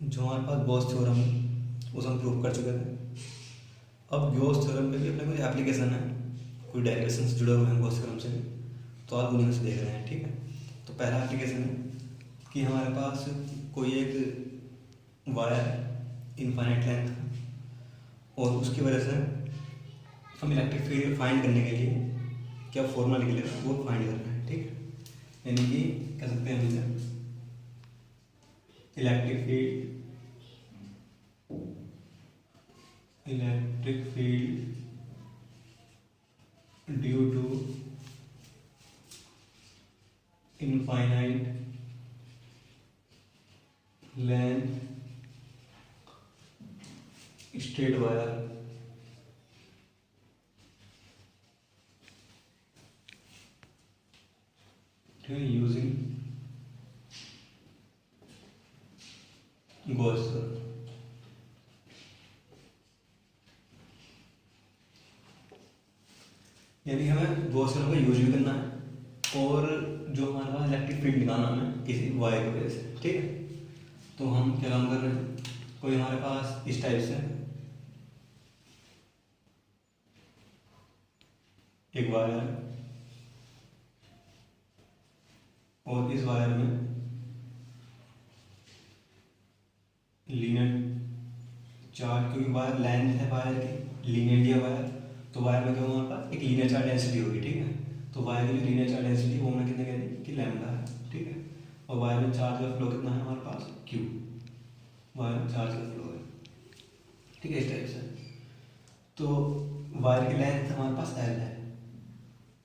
जो हमारे पास Gauss theorem है उसे हम प्रूव कर चुके थे। अब गॉस थ्योरम पे भी अपने कोई एप्लीकेशन है, कोई डेरिवेशन से जुड़े हुए हैं गॉस थ्योरम से भी, तो आप उन्हीं में से देख रहे हैं। ठीक है, तो पहला एप्लीकेशन है कि हमारे पास कोई एक वायर है इनफाइनाइट लेंथ का, और उसकी वजह से हम इलेक्ट्रिक फील्ड फाइंड करने के लिए क्या फॉर्मूला निकलेगा वो फाइंड कर रहे हैं। ठीक है, यानी कि कह सकते हैं हम इसे electric field due to infinite length straight wire using Gauss theorem. यानी हमें गॉस थ्योरम का यूज भी करना है और जो हमारे पास इलेक्ट्रिक फील्ड निकालना है किसी वायर की वजह से। ठीक है, तो हम क्या काम कर रहे हैं, कोई हमारे पास इस टाइप से एक वायर है और इस वायर में लीनियर चार्ज, क्योंकि वायर लेंथ है वायर की लीनियर दिया वायर, तो वायर में क्या होगा हमारे पास एक लीनियर चार्ज डेंसिटी होगी। ठीक है, तो वायर की जो लीनियर चार्ज डेंसिटी वो हमने कितने कह दी कि लैम्डा है। ठीक है, और वायर में चार्ज का फ्लो कितना है हमारे पास क्यू, वायर में चार्ज का फ्लो है। ठीक है, इस टाइप से। तो वायर की लेंथ हमारे पास एल है।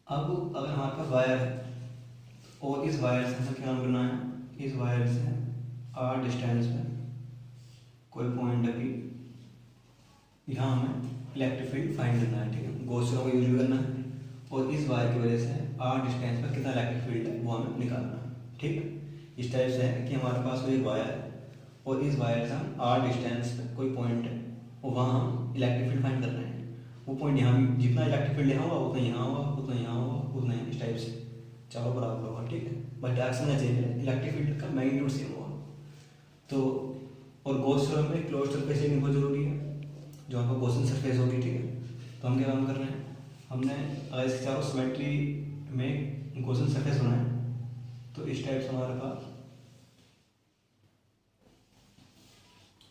अब अगर हमारे पास वायर है और इस वायर से हमें क्या करना है, इस वायर से आर डिस्टेंस पे कोई पॉइंट है कि यहाँ हमें इलेक्ट्रिक फील्ड फाइंड करना है। ठीक है, गॉस थ्योरम का यूज भी करना है और इस वायर की वजह से आर डिस्टेंस पर कितना इलेक्ट्रिक फील्ड है वो हमें निकालना है। ठीक है, इस टाइप से है कि हमारे पास कोई वायर है और इस वायर से हम आर डिस्टेंस पे कोई पॉइंट है और वहाँ हम इलेक्ट्रिक फील्ड फाइंड कर रहे हैं। वो पॉइंट यहाँ भी जितना इलेक्ट्रिक फील्ड यहाँ हुआ उतना यहाँ हुआ उतना यहाँ हुआ उतना यहाँ, इस टाइप से चारों बराबर होगा। ठीक है, बस डायरेक्शन ना चेंज है, इलेक्ट्रिक फील्ड का मैग्नीट्यूड सेम होगा। तो और गॉस थ्योरम में क्लोज सरफेस एक बहुत जरूरी है जो आपका गॉसियन सरफेस होगी। ठीक है, तो हम क्या काम कर रहे हैं, हमने अगर इसके चारों सिमेट्री में गॉसियन सरफेस बनाए तो इस टाइप से हमारे पास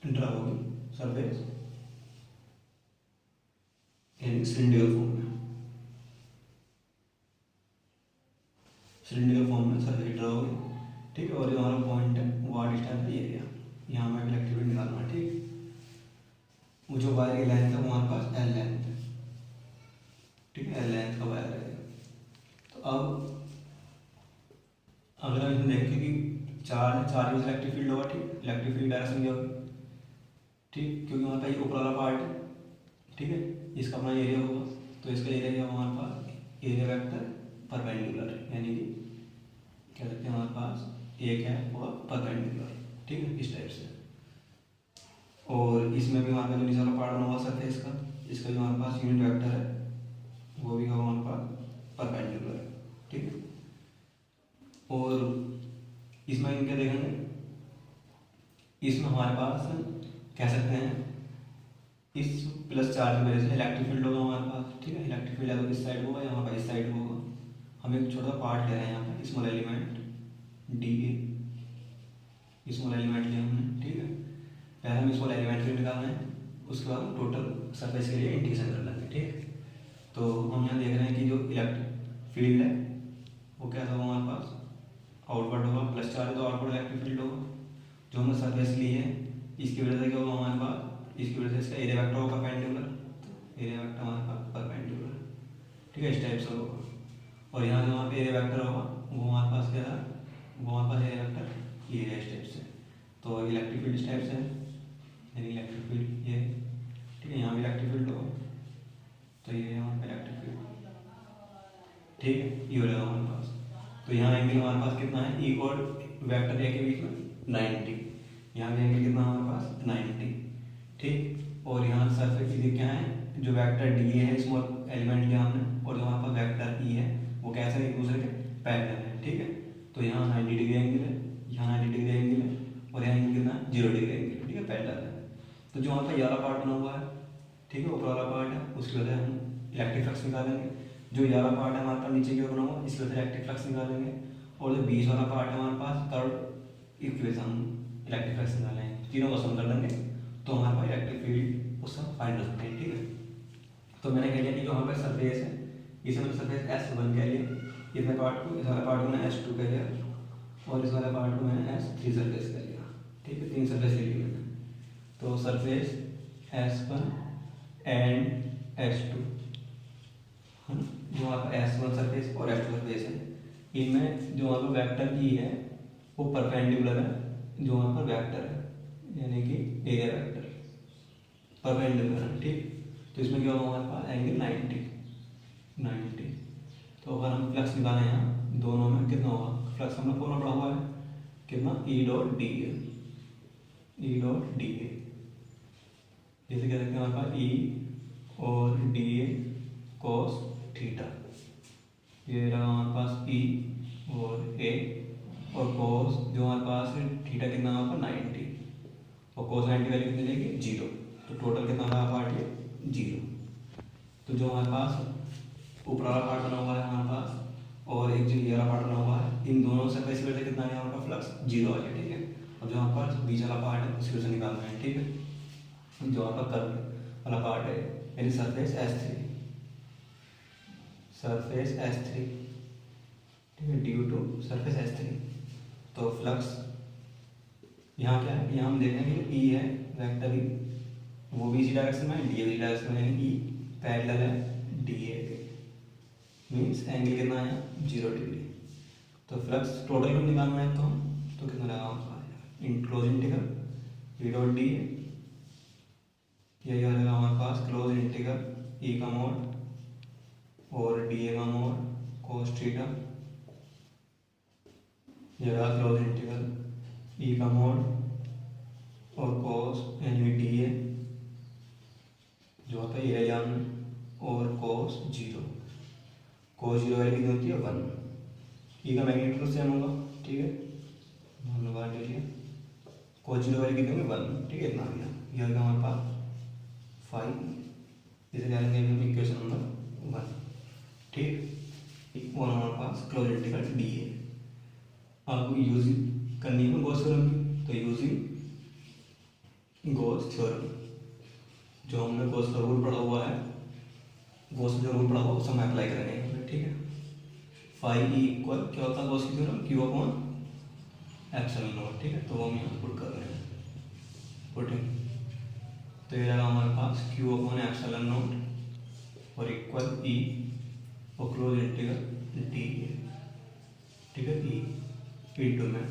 ड्रा होगी सरफेस यानी सिलिंड्रिकल फॉर्म में, सिलिंड्रिकल फॉर्म में सरफेस ड्रा होगी। ठीक है, और जो हमारा पॉइंट है वो आर डिस्टेंस है, ये एरिया, यहाँ हमें इलेक्ट्रिक फील्ड निकालना है। ठीक, वो जो वायर की लेंथ है वो हमारे पास एल लेंथ है। ठीक है, एल लेंथ का वायर है। तो अब अगर हम इसमें देखें कि चार में इलेक्ट्रिक फील्ड होगा। ठीक, इलेक्ट्रिक फील्ड डायरेक्शन क्या होगी, ठीक, क्योंकि हमारे पास ये ऊपर वाला पार्ट है। ठीक है, इसका अपना एरिया होगा, तो इसका एरिया क्या होगा हमारे पास एरिया वेक्टर परपेंडिकुलर, यानी कि कह सकते हैं हमारे पास एक है वो परपेंडिकुलर। ठीक है, इस टाइप से। और इसमें भी हमारे पास जो नीचे वाला पार्ट बना हुआ सरफेस का, इसका जो हमारे पास यूनिट वेक्टर है वो भी होगा हमारे पास परपेंडिकुलर। ठीक है, और इसमें हम क्या देखेंगे, इसमें हमारे पास कह सकते हैं इस प्लस चार्ज की वजह से इलेक्ट्रिक फील्ड होगा हमारे पास। ठीक है, इलेक्ट्रिक फील्ड या तो इस साइड होगा या हमारे पास इस साइड होगा। हम एक छोटा पार्ट ले रहे हैं यहाँ पे, small element D A, small element लिया हमने। ठीक है, पहले हम स्मॉल एलिमेंट के लिए निकालना है, उसके बाद हम टोटल सरफेस के लिए इंटीग्रेशन कर लेंगे। ठीक है, तो हम यहाँ देख रहे हैं कि जो इलेक्ट्रिक फील्ड है वो क्या होगा हमारे पास आउटवर्ड होगा, प्लस चार्ज तो आउटवर्ड इलेक्ट्रिक फील्ड होगा। जो हमने सरफेस ली है इसकी वजह से क्या होगा हमारे पास, इसकी वजह से इसका एरिया वेक्टर होगा परपेंडिकुलर, एरिया वेक्टर हमारे पास परपेंडिकुलर। ठीक है, इस टाइप से होगा। और यहाँ जो हमारे एरिया वेक्टर होगा वो हमारे पास क्या था, वो हमारे पास एरिया वेक्टर ये है इस टाइप से। तो इलेक्ट्रिक फील्ड इस टाइप से है, यानी इलेक्ट्रिक फील्ड ये। ठीक है, यहाँ भी इलेक्ट्रिक फील्ड होगा, तो ये है हमारे पास इलेक्ट्रिक फील्ड। ठीक है, ये हो जाएगा हमारे पास। तो यहाँ एंगल हमारे पास कितना है, ई और वेक्टर ए के बीच में 90, यहाँ भी एंगल कितना हमारे पास 90। ठीक, और यहाँ सरफेस की क्या है, जो वेक्टर डी है स्मॉल एलिमेंट लिया हमने, और जो हमारे पास वेक्टर ई है वो कैसे एक दूसरे के पैरेलल है। ठीक है, तो यहाँ 90 डिग्री एंगल है, यहाँ 90 डिग्री एंगल है, और यहाँ एंगल कितना है 0 डिग्री एंगल, ठीक है, पैरेलल है। तो जो वहाँ पर ये वाला पार्ट बना हुआ है, ठीक है, ऊपर वाला पार्ट है, उसकी वजह से हम इलेक्ट्रिक फ्लक्स निकालेंगे। जो ये वाला पार्ट है हमारे पास नीचे की ओर बना हुआ, इसकी वजह से इलेक्ट्रिक फ्लक्स निकालेंगे। और जो बीच वाला पार्ट है हमारे पास कर्व, इसकी वजह से हम इलेक्ट्रिक फ्लक्स निकालेंगे। तीनों को सम कर देंगे तो हमारे पास इलेक्ट्रिक फील्ड उसका फाइंड कर सकते हैं, ठीक है। तो मैंने कह लिया कि जो हमारे पास सरफेस है, इसे मैंने सरफेस S1 कह लिया, इतने पार्ट को, इस वाले पार्ट को मैंने S2 कह लिया, और इस वाले पार्ट को मैंने S3 सरफेस कह लिया, ठीक है, 3 सरफेस ले ली मैंने। तो सरफेस S1 एंड S2 है ना, जो वहाँ पर S1 सरफेस और S2 सरफेस है, इनमें जो वहाँ पर वेक्टर E है वो परपेंडिकुलर है जो वहाँ पर वेक्टर है, यानी कि एरिया वेक्टर परपेंडिकुलर है, ठीक। तो इसमें क्या होगा हमारे पास एंगल 90। तो अगर हम फ्लक्स निकालें यहाँ दोनों में कितना होगा, फ्लक्स हमने फॉर्मूला पढ़ा हुआ है कितना, E डॉट डी ए, जैसे कह सकते हैं हमारे पास E और डी ए कॉस थीटा, ये रहा हमारे पास E और A, और कॉस जो हमारे पास थीटा कितना है हमारे पास 90, और कॉस 90 वैल्यू कितनी देगी 0। तो टोटल कितना रहा पार्ट ये 0। तो जो हमारे पास ऊपर वाला पार्ट बना हुआ है हमारे पास, और एक जो ये वाला पार्ट बना हुआ है, इन दोनों से पैसे वजह कितना है हमारे पास फ्लक्स 0 आ गया, ठीक है। और जो हमारे पास बीच वाला पार्ट है उसकी वजह से निकालना है, ठीक है। जो हमारे पास कर्व वाला पार्ट है यानी सरफेस S3, ठीक है, ड्यू टू सरफेस S3। तो फ्लक्स यहाँ क्या है, यहाँ हम देखेंगे E है वेक्टर E, वो भी इसी डायरेक्शन में है, डी ए डायरेक्शन में, यानी E पैरेलल है डी ए के, मीन्स एंगल कितना है 0 डिग्री। तो फ्लक्स टोटल को निकालना है तो कितना लगा इन close integral E dot D A, यही हो जाएगा हमारे पास क्लोज इंटीग्रल E का मोड और डी ए का मोड कोस थीटा, ये रहा क्लोज इंटीग्रल E का मोड और कोस यानी डी ए जो होता है ये जान, और कोस 0 वैल्यू कितनी होती है 1। E का मैग्नीट्यूड सेम होगा, ठीक है, हमने बाहर ले लिया, कोस 0 वैल्यू कितनी होगी 1, ठीक है, इतना आ गया। ये आ गया हमारे पास 5, इसे क्या लेंगे हम इक्वेशन नंबर 1, ठीक। और हमारे पास क्लोज इंटीग्रल डी ए। आपको यूजिंग करनी है गॉस थ्योरम की, तो यूजिंग गॉस थ्योरम, जो हमने गॉस का रूल पढ़ा हुआ है, गॉस जो रूल पढ़ा हुआ है उसे हम अप्लाई करेंगे, ठीक है। फाई ई इक्वल क्या होता है गॉस की theorem, Q upon epsilon not, ठीक है। तो हम यहाँ पुट कर रहे हैं, पुटिंग, तो ये रहा हमारे पास Q अपॉन एप्सिलॉन नॉट और इक्वल E और क्लोज इंटीग्रल डी ए, ठीक है, E इंटू में।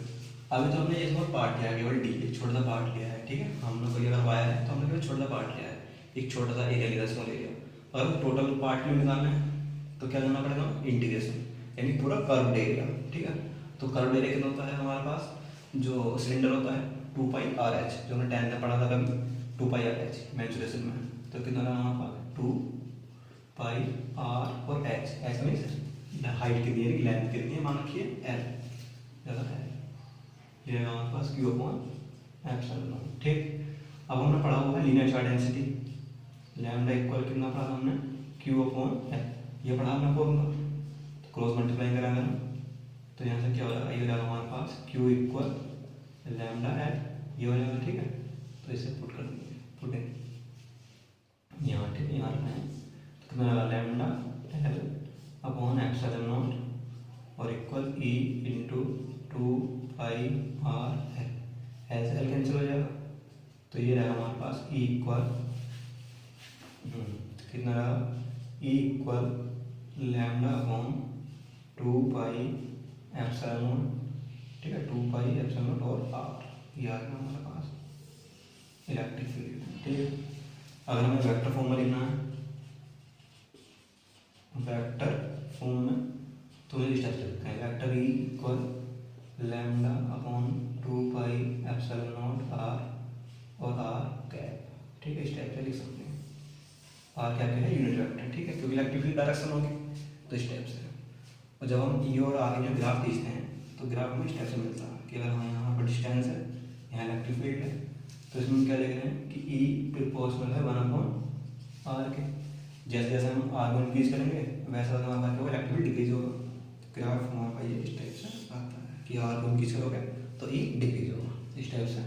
अभी तो हमने इसमें पार्ट लिया है, केवल डी एक छोटा सा पार्ट लिया है, ठीक है। हमने कोई अगर वायर है तो हमने केवल छोटा सा पार्ट लिया है, एक छोटा सा एरिया लिया इसमें ले लिया। अगर टोटल पार्ट में निकालना है तो क्या करना पड़ेगा, इंटीग्रेशन, यानी पूरा कर्व एरिया, ठीक है। तो कर्व एरिया कितना होता है हमारे पास, जो सिलेंडर होता है 2 पाई आर एच, जो हमने 10th में पढ़ा था कभी 2 पाई आर एच मैचुरेशन में। तो कितना रहा हमारे पास 2 पाई आर और एच मीन हाइट कितनी है, लेंथ कितनी है, मान रखिए एल ज़्यादा है, ये हमारे पास Q अपॉन एप्सिलॉन नॉट, ठीक। अब हमने पढ़ा हुआ है linear charge density, lambda equal कितना पढ़ा हमने Q अपॉन एल, ये पढ़ा हमने फॉर्मूला, तो क्रॉस मल्टीप्लाई करेंगे ना, तो यहाँ से क्या हो जाएगा, ये हो जाएगा हमारे पास Q इक्वल लैम्डा एल, ये हो जाएगा, ठीक है। तो इसे पुट कर देंगे, पुटिंग यहाँ, ठीक है, यहाँ रखना है, तो कितना लगा lambda L upon epsilon not और इक्वल E इंटू 2 पाई आर एल, एल से एल कैंसिल हो जाएगा, तो ये रहेगा हमारे पास E इक्वल कितना रहा, E equal lambda upon 2 pi epsilon not, ठीक है, 2 पाई एप्सिलॉन नॉट और आर, ये आ गया हमारे पास इलेक्ट्रिक फील्ड, ठीक है। अगर हमें वेक्टर फॉर्म में लिखना है, वेक्टर फॉर्म में तो मुझे स्टेप लिखते हैं, vector E equal lambda upon 2 pi epsilon naught R और आर कैप, ठीक है, इस टाइप से लिख सकते हैं। आर कैप है यूनिट वेक्टर, ठीक है, क्योंकि इलेक्ट्रिक फील्ड डायरेक्शन होगी, तो इस टाइप से। और जब हम E और आर के जो ग्राफ खींचते हैं तो ग्राफ में इस टाइप से मिलता है कि अगर हमें यहाँ पर डिस्टेंस है यहाँ इलेक्ट्रिक फील्ड है, तो इसमें हम क्या देख रहे हैं कि ई प्रोपोर्शनल है 1/r के। जैसे जैसे हम r को इंक्रीज करेंगे वैसा हमारा क्या होगा, इलेक्ट्रिक फील्ड डिक्रीज होगा। ग्राफ हमारे पास ये इस टाइप से आता है कि r को इंक्रीज करोगे तो ई डिक्रीज होगा, इस टाइप से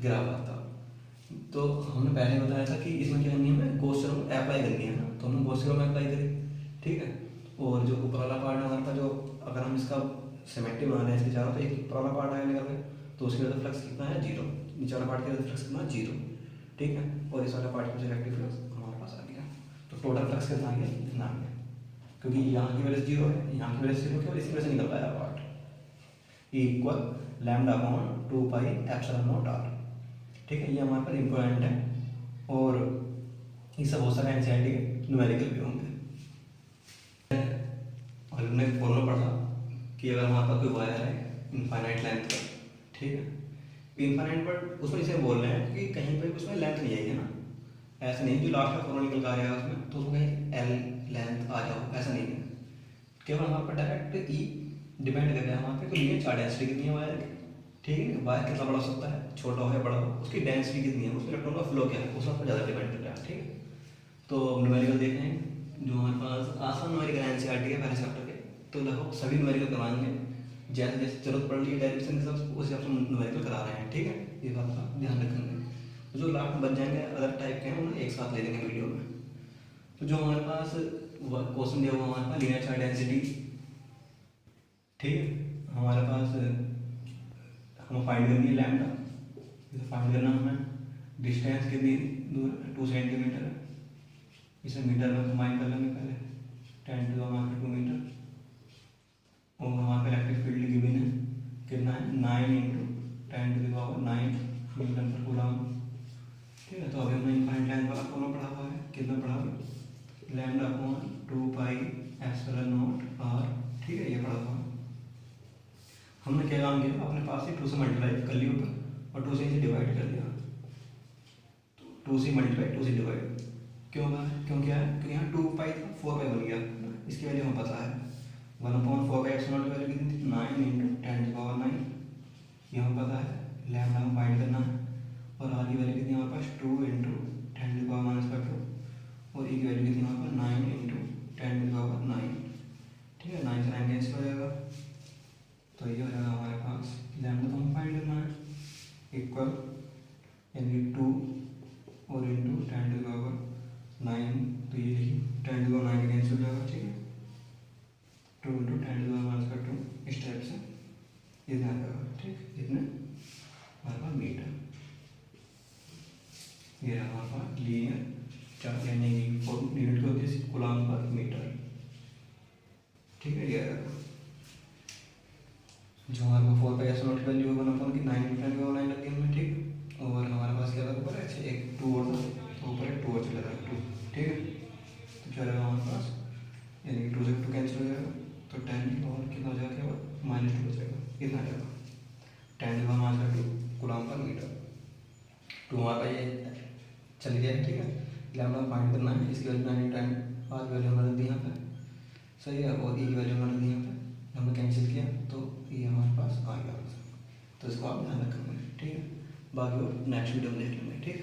ग्राफ आता है। तो हमने पहले बताया था कि इसमें क्या करनी है, हमें गॉस थ्योरम अप्लाई करनी है ना, तो हमने गॉस थ्योरम अप्लाई करी, ठीक है। और जो ऊपर वाला पार्ट है हमारे पास, जो अगर हम इसका सिमेट्री बना रहे हैं इसके चारों, तो एक ऊपर वाला पार्ट आएगा निकल के, तो उसके वजह फ्लक्स कितना है 0, नीचे वाला पार्ट के वजह फ्लक्स कितना 0, ठीक है। और इस वाला पार्ट में इलेक्ट्रिक फ्लक्स हमारे पास आ गया, तो टोटल फ्लक्स कितना आ गया, इतना आ गया, क्योंकि यहाँ की वजह 0 है, यहाँ की वजह 0 केवल इसी वजह से निकल पाया पार्ट इक्वल λ/2πε0r, ठीक है। ये हमारे पास इम्पोर्टेंट है, और इससे बहुत सारे एनसीईआरटी के न्यूमेरिकल भी होंगे। और हमने फॉर्मूला पढ़ा कि अगर हमारे पास कोई वायर है इनफाइनाइट लेंथ का, ठीक है, इनफाइनाइट पर उसमें इसे बोल रहे हैं कि कहीं पर उसमें लेंथ नहीं आएगी ना, ऐसा नहीं जो लास्ट में फॉर्मूला निकल कर आएगा उसमें तो उसमें कहीं एल लेंथ आ जाओ, ऐसा नहीं है। केवल हमारे पर डायरेक्ट ई डिपेंड कर रहा है हमारे पे कि लीनियर चार्ज डेंसिटी कितनी है वायर की, ठीक है। वायर कितना बड़ा हो सकता है, छोटा हो या बड़ा हो, उसकी डेंसिटी कितनी है, उसमें इलेक्ट्रॉन का फ्लो क्या है, उस पर ज़्यादा डिपेंड कर रहा है, ठीक है। तो न्यूमेरिकल देख रहे हैं, जो हमारे पास आसान न्यूमेरिकल एनसीईआरटी है पहले चैप्टर के, तो लगभग सभी न्यूमेरिकल करवाएंगे, जैसे जैसे जरूरत पड़ रही है डायरेक्शन के सब उस हिसाब से न्यूमेरिकल करा रहे हैं, ठीक है। ये बात का ध्यान रखेंगे। जो लास्ट में बच जाएंगे अदर टाइप के हैं उन्हें एक साथ ले लेंगे वीडियो में। तो जो हमारे पास क्वेश्चन दिया हुआ हमारे पास लीनियर चार्ज डेंसिटी, ठीक है, हमारे पास हमें फाइंड करनी है लैम्डा, इसे फाइंड करना हमें डिस्टेंस कितनी दूर 2 सेंटीमीटर है, इसे मीटर में कंबाइन कर लेंगे पहले 10⁻² मीटर। और हमारे पे इलेक्ट्रिक फील्ड गिवन है कितना है 9 × 10⁹ न्यूटन पर कूलम, ठीक है। तो अभी हमने इनफाइनाइट लेंथ वाला फॉर्मूला पढ़ा हुआ है, कितना पढ़ा हुआ है λ/2πε0r, ठीक है, ये पढ़ा हुआ है। हमने क्या काम किया, अपने पास से 2 से मल्टीप्लाई कर लिया ऊपर और 2 से इसे डिवाइड कर दिया, तो 2 से मल्टीप्लाई 2 से डिवाइड क्यों होगा, क्यों क्या है, क्योंकि यहाँ 2π था 4π बन गया, इसकी वैल्यू हमें पता है 1/4πε0 की वैल्यू कितनी थी 9 × 10⁹, ये हमें पता है। लैम्डा हम फाइंड करना है, और आर की वैल्यू कितनी हमारे पास 2 × 10⁻², और ई की वैल्यू कितनी हमारे पास 9 × 10⁹, ठीक है। 9 से 9 कैंसिल हो जाएगा, तो ये हो जाएगा हमारे पास लैम्डा तो हम फाइंड करना है इक्वल यानी 2 और इंटू 10⁹, तो ये 10⁹ कैंसिल हो जाएगा, ठीक है। 2 × 10⁻², इस टाइप से ये ध्यान रखा, ठीक, इतने हमारे पास मीटर, ये रहा हमारे पास लीनियर चार्ज यानी यूनिट को होती है कूलम पर मीटर, ठीक है। ये रहा जो हमारे पास 4πε0 की वैल्यू 1/9 × 10⁹ लगी हमें, ठीक। और हमारे पास क्या लगा ऊपर है एक 2 और था, तो ऊपर एक 2 और चला जाएगा 2, ठीक है। तो क्या रहेगा हमारे पास, यानी कि 2 से 2 कैंसिल हो जाएगा, तो 10 और कितना हो जाएगा -2 हो जाएगा, कितना जाएगा 10⁻² कूलम पर मीटर। तो हमारा ये चल गया, ठीक है। लैम्डा फाइंड करना है, इसकी वैल्यू 9 × 10, आर की वैल्यू हमने दी यहाँ पे, सही है, और ई की वैल्यू हमने दी यहाँ पे, हमने कैंसिल किया तो ये हमारे पास आ गया, तो इसको आप ध्यान रखेंगे, ठीक है। बाकी और नेक्स्ट वीडियो में देख लेंगे, ठीक।